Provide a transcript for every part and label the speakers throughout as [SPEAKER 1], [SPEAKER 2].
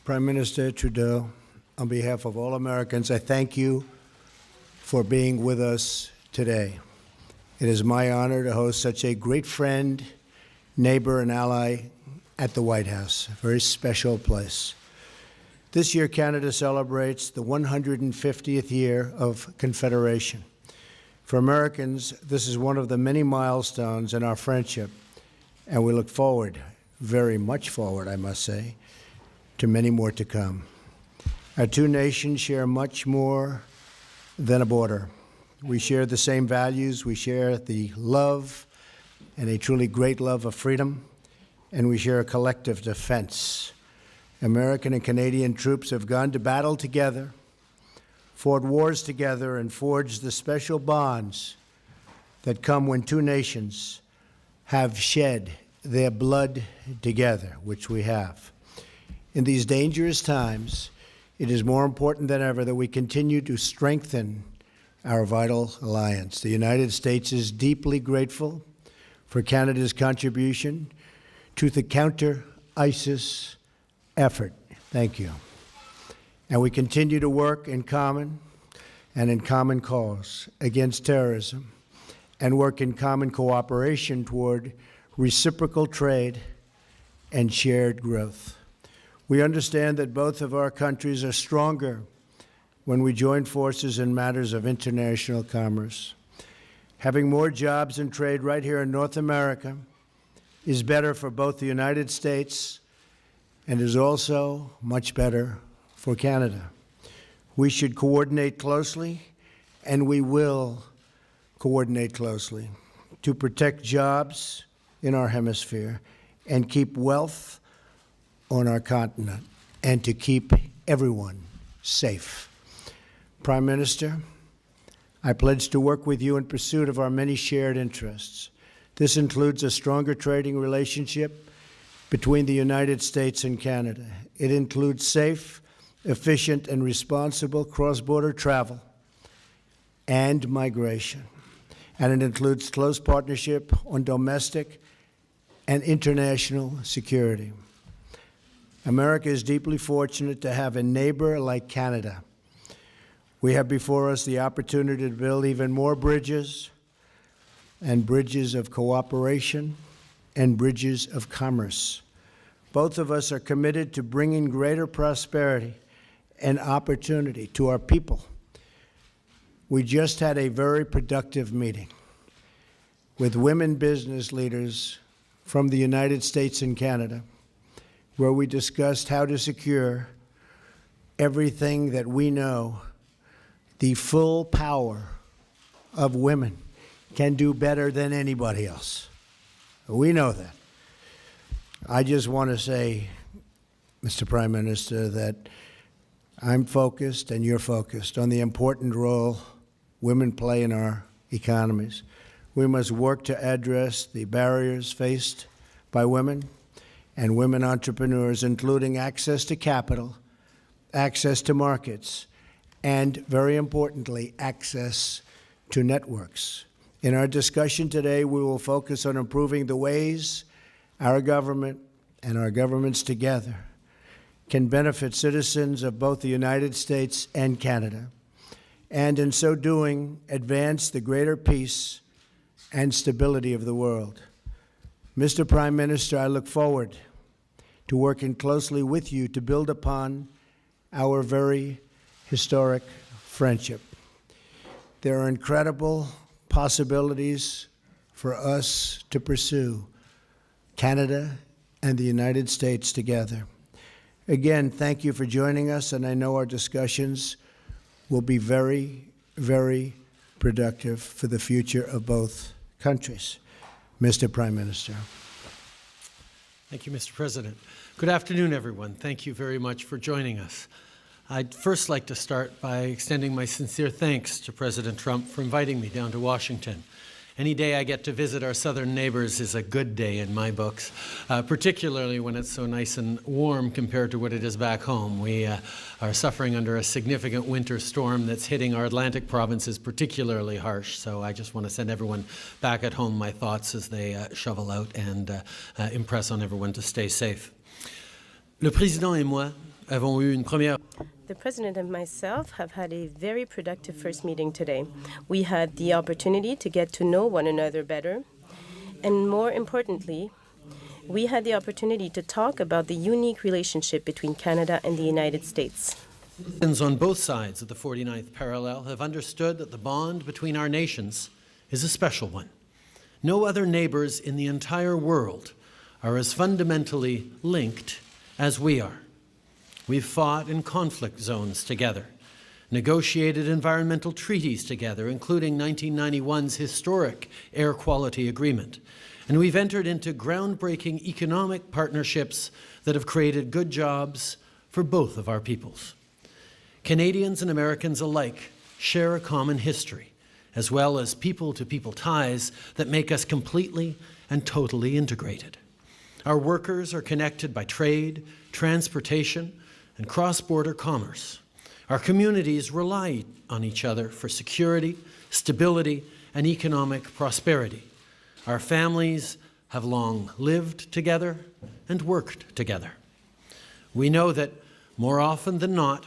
[SPEAKER 1] Prime Minister Trudeau, on behalf of all Americans, I thank you for being with us today. It is my honor to host such a great friend, neighbor, and ally at the White House, a very special place. This year, Canada celebrates the 150th year of Confederation. For Americans, this is one of the many milestones in our friendship, and we look forward, very much forward, I must say, to many more to come. Our two nations share much more than a border. We share the same values, we share the love, and a truly great love of freedom, and we share a collective defense. American and Canadian troops have gone to battle together, fought wars together, and forged the special bonds that come when two nations have shed their blood together, which we have. In these dangerous times, it is more important than ever that we continue to strengthen our vital alliance. The United States is deeply grateful for Canada's contribution to the counter-ISIS effort. Thank you. And we continue to work in common cause against terrorism and work in common cooperation toward reciprocal trade and shared growth. We understand that both of our countries are stronger when we join forces in matters of international commerce. Having more jobs and trade right here in North America is better for both the United States and is also much better for Canada. We should coordinate closely, and we will coordinate closely to protect jobs in our hemisphere and keep wealth on our continent and to keep everyone safe. Prime Minister, I pledge to work with you in pursuit of our many shared interests. This includes a stronger trading relationship between the United States and Canada. It includes safe, efficient, and responsible cross-border travel and migration. And it includes close partnership on domestic and international security. America is deeply fortunate to have a neighbor like Canada. We have before us the opportunity to build even more bridges and bridges of cooperation and bridges of commerce. Both of us are committed to bringing greater prosperity and opportunity to our people. We just had a very productive meeting with women business leaders from the United States and Canada, where we discussed how to secure everything that we know the full power of women can do better than anybody else. We know that. I just want to say, Mr. Prime Minister, that I'm focused and you're focused on the important role women play in our economies. We must work to address the barriers faced by women and women entrepreneurs, including access to capital, access to markets, and, very importantly, access to networks. In our discussion today, we will focus on improving the ways our government and our governments together can benefit citizens of both the United States and Canada, and in so doing, advance the greater peace and stability of the world. Mr. Prime Minister, I look forward to working closely with you to build upon our very historic friendship. There are incredible possibilities for us to pursue Canada and the United States together. Again, thank you for joining us, and I know our discussions will be very, very productive for the future of both countries. Mr. Prime Minister.
[SPEAKER 2] Thank you, Mr. President. Good afternoon, everyone. Thank you very much for joining us. I'd first like to start by extending my sincere thanks to President Trump for inviting me down to Washington. Any day I get to visit our southern neighbors is a good day in my books, particularly when it's so nice and warm compared to what it is back home. We are suffering under a significant winter storm that's hitting our Atlantic provinces particularly harsh, so I just want to send everyone back at home my thoughts as they shovel out and impress on everyone to stay safe. Le président et moi avons eu une première
[SPEAKER 3] The President and myself have had a very productive first meeting today. We had the opportunity to get to know one another better, and more importantly, we had the opportunity to talk about the unique relationship between Canada and the United States.
[SPEAKER 2] Citizens on both sides of the 49th parallel have understood that the bond between our nations is a special one. No other neighbors in the entire world are as fundamentally linked as we are. We've fought in conflict zones together, negotiated environmental treaties together, including 1991's historic air quality agreement, and we've entered into groundbreaking economic partnerships that have created good jobs for both of our peoples. Canadians and Americans alike share a common history, as well as people-to-people ties that make us completely and totally integrated. Our workers are connected by trade, transportation, and cross-border commerce. Our communities rely on each other for security, stability, and economic prosperity. Our families have long lived together and worked together. We know that more often than not,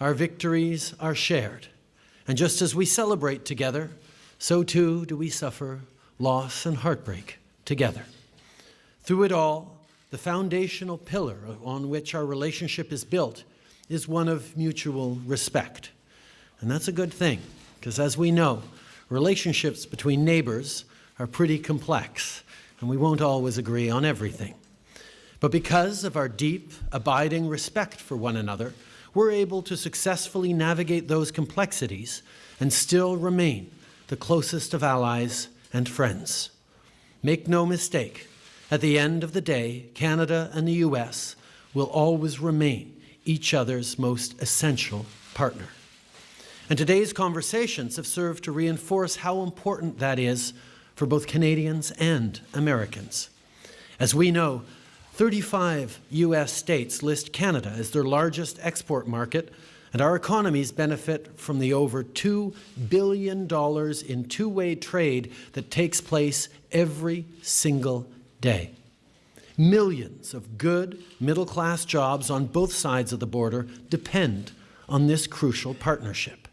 [SPEAKER 2] our victories are shared. And just as we celebrate together, so too do we suffer loss and heartbreak together. Through it all, the foundational pillar on which our relationship is built is one of mutual respect. And that's a good thing, because as we know, relationships between neighbors are pretty complex, and we won't always agree on everything. But because of our deep, abiding respect for one another, we're able to successfully navigate those complexities and still remain the closest of allies and friends. Make no mistake, at the end of the day, Canada and the US will always remain each other's most essential partner. And today's conversations have served to reinforce how important that is for both Canadians and Americans. As we know, 35 US states list Canada as their largest export market, and our economies benefit from the over $2 billion in two-way trade that takes place every single day. Millions of good middle-class jobs on both sides of the border depend on this crucial partnership.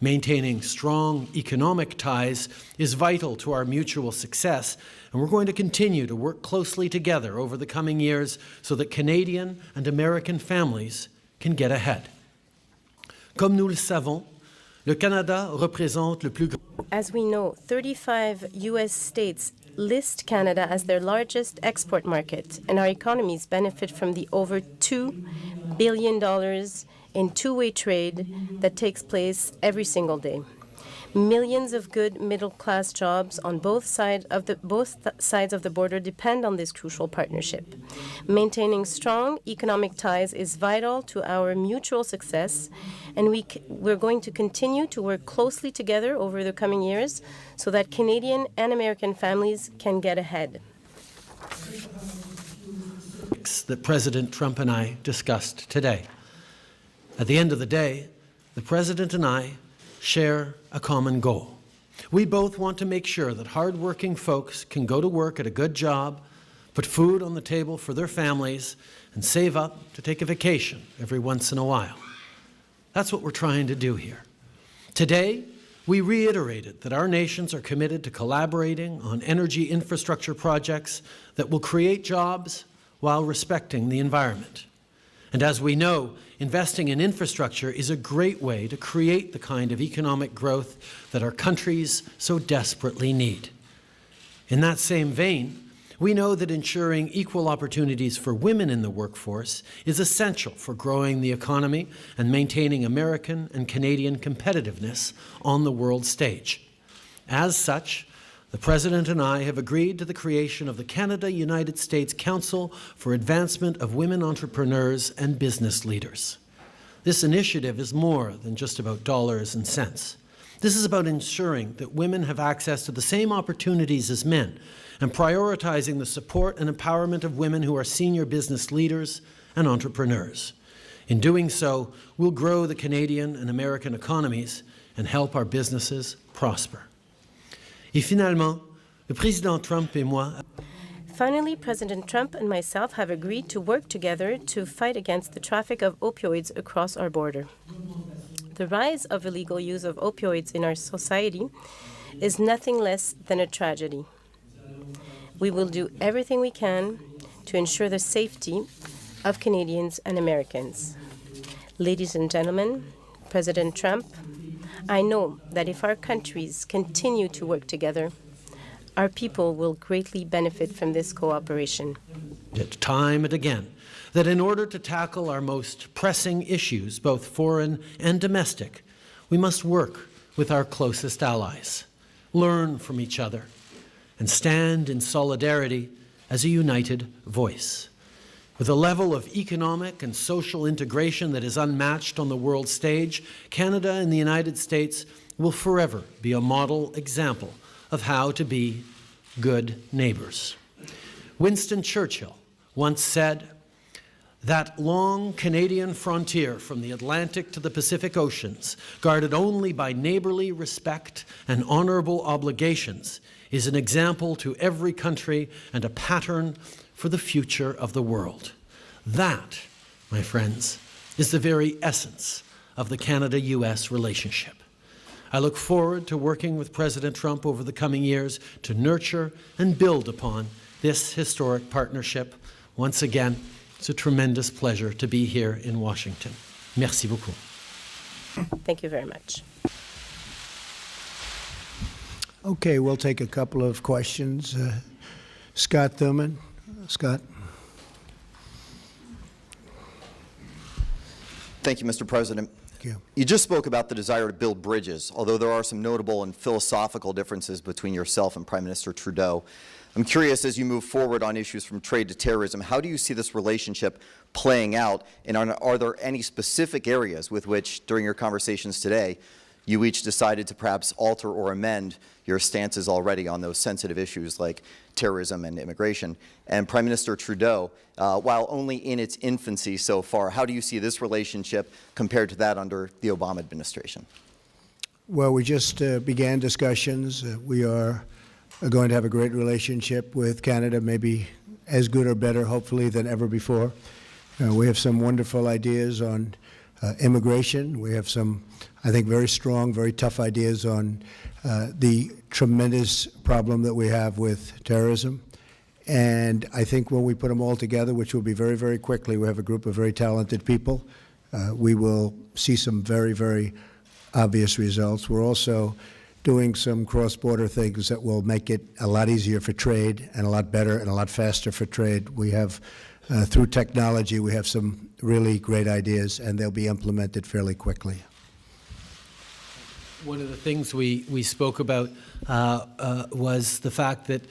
[SPEAKER 2] Maintaining strong economic ties is vital to our mutual success, and we're going to continue to work closely together over the coming years so that Canadian and American families can get ahead. Comme nous le savons, le Canada représente le plus grand.
[SPEAKER 3] As we know, 35 U.S. states list Canada as their largest export market, and our economies benefit from the over $2 billion in two-way trade that takes place every single day. Millions of good middle-class jobs on both sides of the border depend on this crucial partnership. Maintaining strong economic ties is vital to our mutual success, and we're going to continue to work closely together over the coming years so that Canadian and American families can get ahead.
[SPEAKER 2] That President Trump and I discussed today. At the end of the day, the President and I share a common goal. We both want to make sure that hard-working folks can go to work at a good job, put food on the table for their families, and save up to take a vacation every once in a while. That's what we're trying to do here. Today, we reiterated that our nations are committed to collaborating on energy infrastructure projects that will create jobs while respecting the environment. And as we know, investing in infrastructure is a great way to create the kind of economic growth that our countries so desperately need. In that same vein, we know that ensuring equal opportunities for women in the workforce is essential for growing the economy and maintaining American and Canadian competitiveness on the world stage. As such, the President and I have agreed to the creation of the Canada-United States Council for Advancement of Women Entrepreneurs and Business Leaders. This initiative is more than just about dollars and cents. This is about ensuring that women have access to the same opportunities as men and prioritizing the support and empowerment of women who are senior business leaders and entrepreneurs. In doing so, we'll grow the Canadian and American economies and help our businesses prosper. Et finalement, le président Trump et moi.
[SPEAKER 3] Finally, President Trump and myself have agreed to work together to fight against the traffic of opioids across our border. The rise of illegal use of opioids in our society is nothing less than a tragedy. We will do everything we can to ensure the safety of Canadians and Americans. Ladies and gentlemen, President Trump, I know that if our countries continue to work together, our people will greatly benefit from this cooperation.
[SPEAKER 2] Time and again, that in order to tackle our most pressing issues, both foreign and domestic, we must work with our closest allies, learn from each other, and stand in solidarity as a united voice. With a level of economic and social integration that is unmatched on the world stage, Canada and the United States will forever be a model example of how to be good neighbors. Winston Churchill once said, "That long Canadian frontier from the Atlantic to the Pacific Oceans, guarded only by neighborly respect and honorable obligations, is an example to every country and a pattern for the future of the world." That, my friends, is the very essence of the Canada-US relationship. I look forward to working with President Trump over the coming years to nurture and build upon this historic partnership. Once again, it's a tremendous pleasure to be here in Washington. Merci beaucoup.
[SPEAKER 3] Thank you very much.
[SPEAKER 1] Okay, we'll take a couple of questions. Scott Thuman. Scott.
[SPEAKER 4] Thank you, Mr. President.
[SPEAKER 1] Thank you.
[SPEAKER 4] You just spoke about the desire to build bridges, although there are some notable and philosophical differences between yourself and Prime Minister Trudeau. I'm curious, as you move forward on issues from trade to terrorism, how do you see this relationship playing out, and are there any specific areas with which, during your conversations today, you each decided to perhaps alter or amend your stances already on those sensitive issues like terrorism and immigration? And Prime Minister Trudeau, while only in its infancy so far, how do you see this relationship compared to that under the Obama administration?
[SPEAKER 1] Well, we just began discussions. We are going to have a great relationship with Canada, maybe as good or better, hopefully, than ever before. We have some wonderful ideas on immigration. We have some, I think, very strong, very tough ideas on the tremendous problem that we have with terrorism. And I think when we put them all together, which will be very, very quickly, we have a group of very talented people, we will see some very, very obvious results. We're also doing some cross-border things that will make it a lot easier for trade and a lot better and a lot faster for trade. We have, through technology, we have some really great ideas, and they'll be implemented fairly quickly.
[SPEAKER 2] One of the things we spoke about was the fact that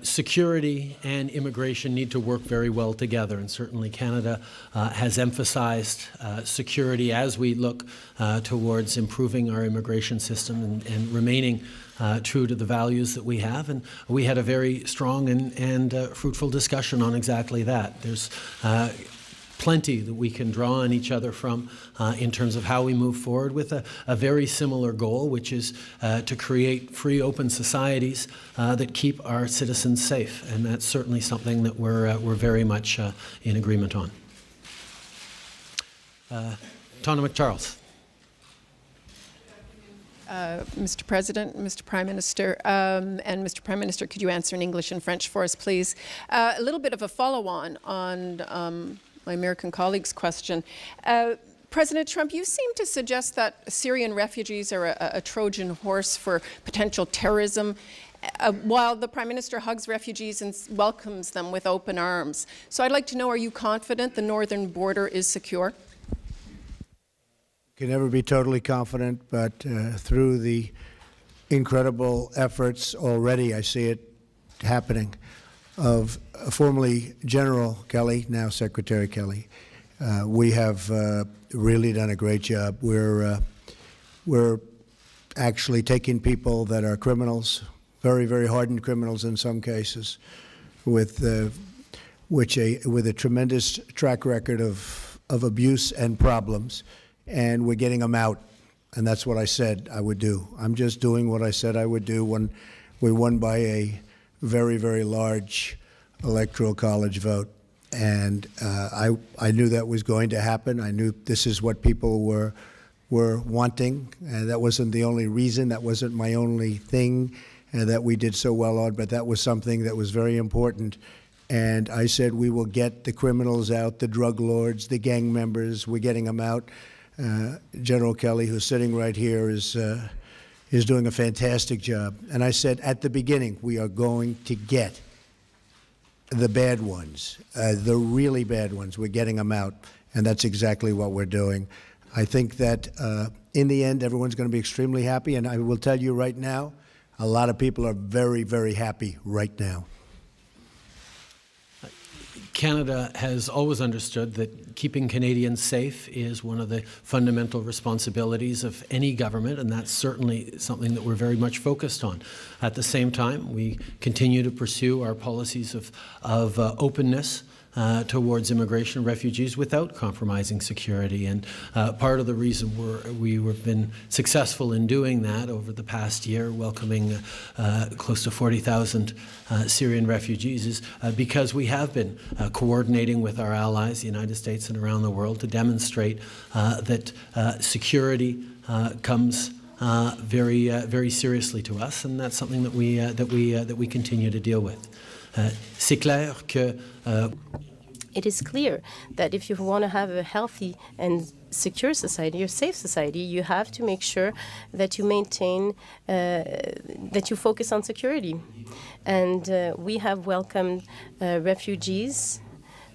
[SPEAKER 2] security and immigration need to work very well together, and certainly Canada has emphasized security as we look towards improving our immigration system and remaining true to the values that we have. And we had a very strong and fruitful discussion on exactly that. There's plenty that we can draw on each other from in terms of how we move forward with a very similar goal, which is to create free, open societies that keep our citizens safe. And that's certainly something that we're very much in agreement on. Tonna McCharles.
[SPEAKER 5] Mr. President, Mr. Prime Minister, and Mr. Prime Minister, could you answer in English and French for us, please? A little bit of a follow-on on my American colleague's question. President Trump, you seem to suggest that Syrian refugees are a Trojan horse for potential terrorism, while the Prime Minister hugs refugees and welcomes them with open arms. So I'd like to know, are you confident the northern border is secure?
[SPEAKER 1] Can never be totally confident, but through the incredible efforts already, I see it happening, of formerly General Kelly, now Secretary Kelly. We have really done a great job. We're actually taking people that are criminals, very, very hardened criminals in some cases, with a tremendous track record of abuse and problems, and we're getting them out. And that's what I said I would do. I'm just doing what I said I would do when we won by a very, very large electoral college vote. And I knew that was going to happen. I knew this is what people were wanting. That wasn't the only reason. That wasn't my only thing that we did so well on, but that was something that was very important. And I said, we will get the criminals out, the drug lords, the gang members. We're getting them out. General Kelly, who's sitting right here, is doing a fantastic job. And I said at the beginning, we are going to get the bad ones, the really bad ones. We're getting them out, and that's exactly what we're doing. I think that in the end, everyone's going to be extremely happy, and I will tell you right now, a lot of people are very, very happy right now.
[SPEAKER 2] Canada has always understood that keeping Canadians safe is one of the fundamental responsibilities of any government, and that's certainly something that we're very much focused on. At the same time, we continue to pursue our policies of openness towards immigration and refugees without compromising security. And part of the reason we've been successful in doing that over the past year, welcoming close to 40,000 Syrian refugees, is because we have been coordinating with our allies, the United States and around the world, to demonstrate that security comes very seriously to us, and that's something that we continue to deal with. C'est clair que
[SPEAKER 3] it is clear that if you want to have a healthy and secure society or safe society, you have to make sure that you maintain, that you focus on security. And we have welcomed refugees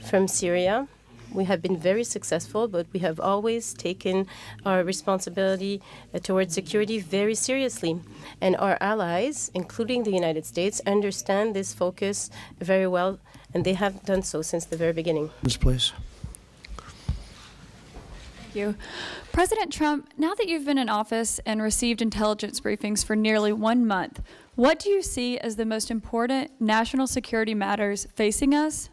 [SPEAKER 3] from Syria. We have been very successful, but we have always taken our responsibility towards security very seriously. And our allies, including the United States, understand this focus very well, and they have done so since the very beginning.
[SPEAKER 1] Please.
[SPEAKER 6] Thank you. President Trump, now that you've been in office and received intelligence briefings for nearly 1 month, what do you see as the most important national security matters facing us?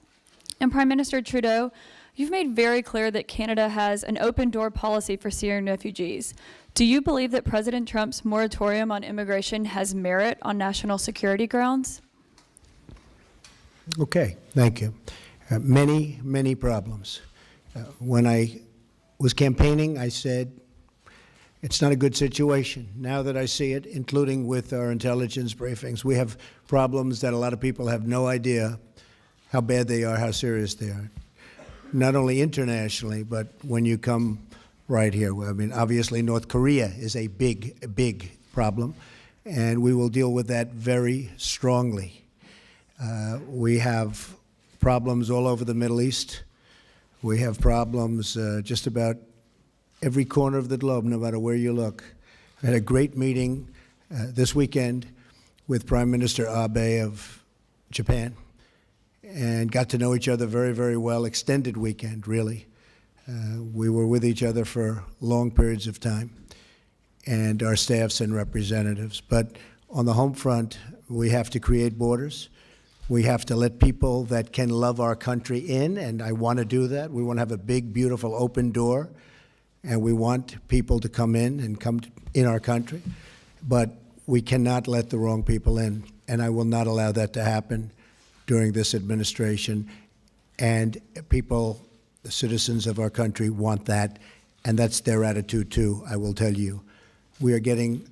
[SPEAKER 6] And Prime Minister Trudeau, you've made very clear that Canada has an open-door policy for Syrian refugees. Do you believe that President Trump's moratorium on immigration has merit on national security grounds?
[SPEAKER 1] Okay, thank you. Many problems. When I was campaigning, I said, it's not a good situation. Now that I see it, including with our intelligence briefings, we have problems that a lot of people have no idea how bad they are, how serious they are. Not only internationally, but when you come right here. I mean, obviously, North Korea is a big problem, and we will deal with that very strongly. We have problems all over the Middle East. We have problems just about every corner of the globe, no matter where you look. I had a great meeting this weekend with Prime Minister Abe of Japan, and got to know each other very well. Extended weekend, really. We were with each other for long periods of time, and our staffs and representatives. But on the home front, we have to create borders. We have to let people that can love our country in, and I want to do that. We want to have a big, beautiful, open door, and we want people to come in and come in our country. But we cannot let the wrong people in, and I will not allow that to happen during this administration. And people, the citizens of our country, want that, and that's their attitude too, I will tell you. We are getting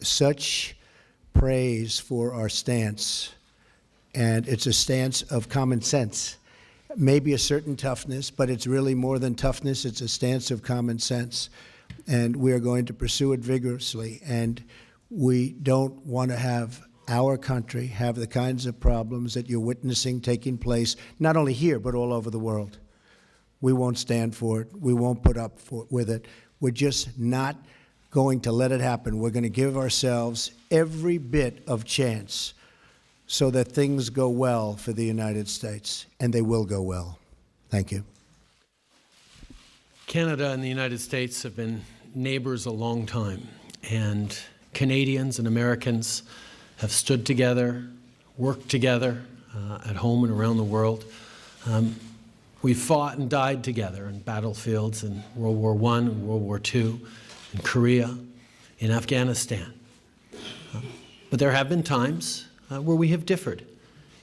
[SPEAKER 1] such praise for our stance, and it's a stance of common sense. Maybe a certain toughness, but it's really more than toughness. It's a stance of common sense, and we are going to pursue it vigorously. And we don't want to have our country have the kinds of problems that you're witnessing taking place, not only here, but all over the world. We won't stand for it. We won't put up with it. We're just not going to let it happen. We're going to give ourselves every bit of chance so that things go well for the United States, and they will go well. Thank you.
[SPEAKER 2] Canada and the United States have been neighbors a long time, and Canadians and Americans have stood together, worked together at home and around the world. We fought and died together in battlefields in World War I and World War II, in Korea, in Afghanistan. But there have been times where we have differed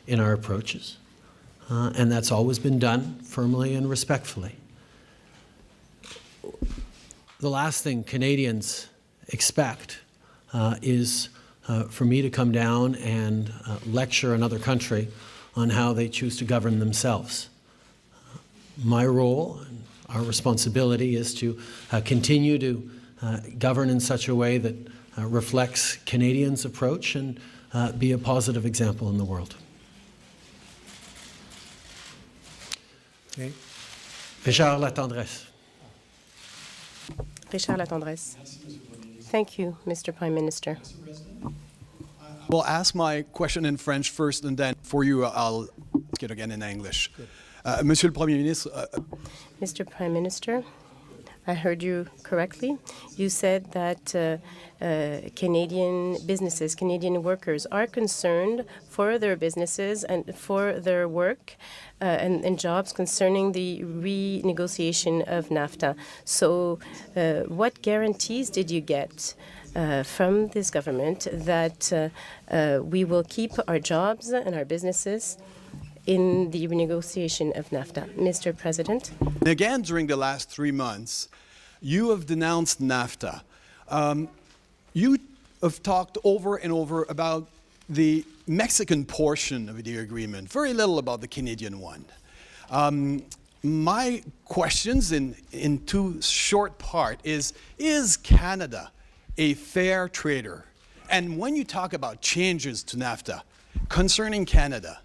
[SPEAKER 2] in our approaches. and that's always been done firmly and respectfully. The last thing Canadians expect is for me to come down and lecture another country on how they choose to govern themselves. My role and our responsibility is to continue to govern in such a way that reflects Canadians' approach and be a positive example in the world.
[SPEAKER 1] Okay.
[SPEAKER 2] Richard Latendresse.
[SPEAKER 3] Richard Latendresse. Thank you, Mr. Prime Minister.
[SPEAKER 7] Well, ask my question in French first, and then for you, I'll ask it again in English. Monsieur le Premier ministre.
[SPEAKER 3] Mr. Prime Minister, I heard you correctly. You said that Canadian businesses, Canadian workers are concerned for their businesses and for their work and jobs concerning the renegotiation of NAFTA. So what guarantees did you get from this government that we will keep our jobs and our businesses in the renegotiation of NAFTA? Mr. President.
[SPEAKER 7] Again, during the last 3 months, you have denounced NAFTA. You have talked over and over about the Mexican portion of the agreement, very little about the Canadian one. My questions in two short part is Canada a fair trader? And when you talk about changes to NAFTA concerning Canada,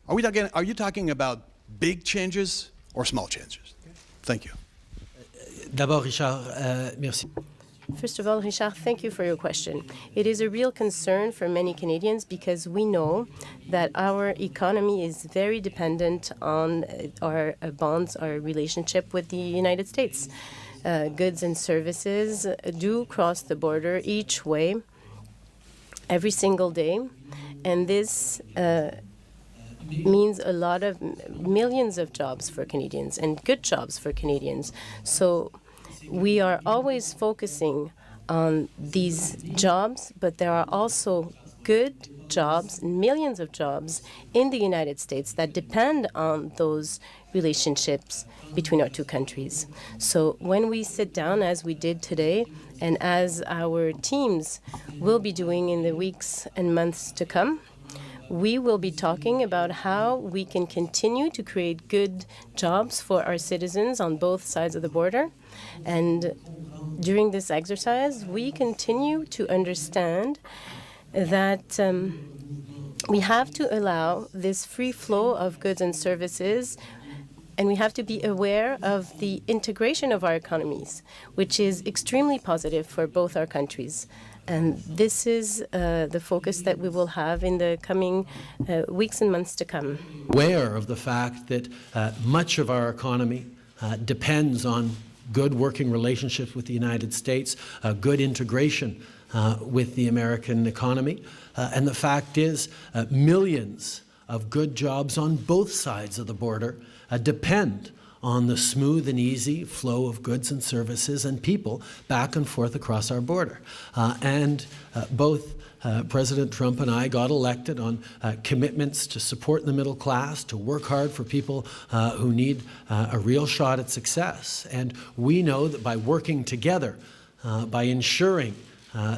[SPEAKER 7] are you talking about big changes or small changes? Thank you.
[SPEAKER 2] D'abord, Richard, merci.
[SPEAKER 3] First of all, Richard, thank you for your question. It is a real concern for many Canadians because we know that our economy is very dependent on our bonds, our relationship with the United States. Goods and services do cross the border each way every single day, and this means a lot of millions of jobs for Canadians and good jobs for Canadians. So we are always focusing on these jobs, but there are also good jobs, millions of jobs in the United States that depend on those relationships between our two countries. So when we sit down, as we did today, and as our teams will be doing in the weeks and months to come, we will be talking about how we can continue to create good jobs for our citizens on both sides of the border. And during this exercise, we continue to understand that we have to allow this free flow of goods and services, and we have to be aware of the integration of our economies, which is extremely positive for both our countries. And this is the focus that we will have in the coming weeks and months to come.
[SPEAKER 2] Aware of the fact that much of our economy depends on good working relationships with the United States, good integration with the American economy. And the fact is, millions of good jobs on both sides of the border depend on the smooth and easy flow of goods and services and people back and forth across our border. And both President Trump and I got elected on commitments to support the middle class, to work hard for people who need a real shot at success. And we know that by working together, by ensuring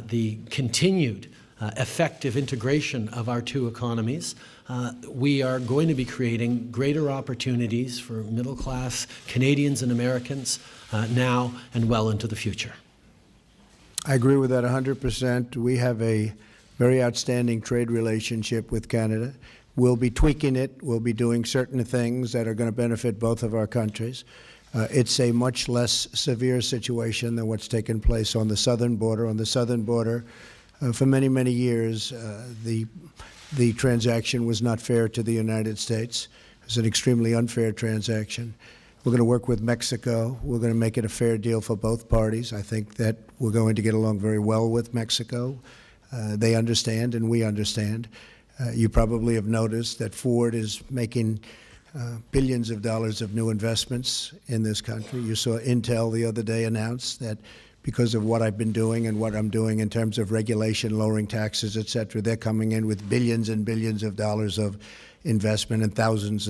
[SPEAKER 2] the continued effective integration of our two economies, we are going to be creating greater opportunities for middle-class Canadians and Americans now and well into the future.
[SPEAKER 1] I agree with that 100%. We have a very outstanding trade relationship with Canada. We'll be tweaking it. We'll be doing certain things that are going to benefit both of our countries. It's a much less severe situation than what's taken place on the southern border. On the southern border, for many, many years, the transaction was not fair to the United States. It was an extremely unfair transaction. We're going to work with Mexico. We're going to make it a fair deal for both parties. I think that we're going to get along very well with Mexico. They understand and we understand. You probably have noticed that Ford is making billions of dollars of new investments in this country. You saw Intel the other day announce that because of what I've been doing and what I'm doing in terms of regulation, lowering taxes, et cetera, they're coming in with billions and billions of dollars of investment and thousands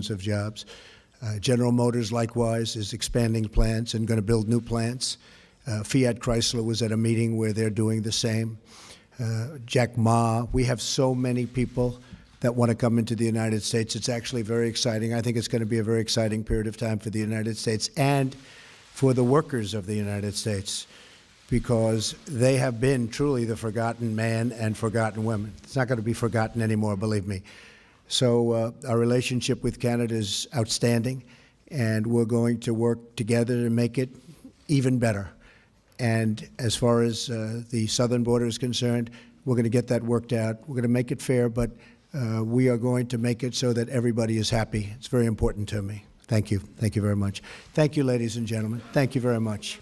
[SPEAKER 1] of jobs. General Motors, likewise, is expanding plants and going to build new plants. Fiat Chrysler was at a meeting where they're doing the same. Jack Ma, we have so many people that want to come into the United States. It's actually very exciting. I think it's going to be a very exciting period of time for the United States and for the workers of the United States, because they have been truly the forgotten man and forgotten women. It's not going to be forgotten anymore, believe me. So our relationship with Canada is outstanding, and we're going to work together to make it even better. And as far as the southern border is concerned, we're going to get that worked out. We're going to make it fair, but we are going to make it so that everybody is happy. It's very important to me. Thank you. Thank you very much. Thank you, ladies and gentlemen. Thank you very much.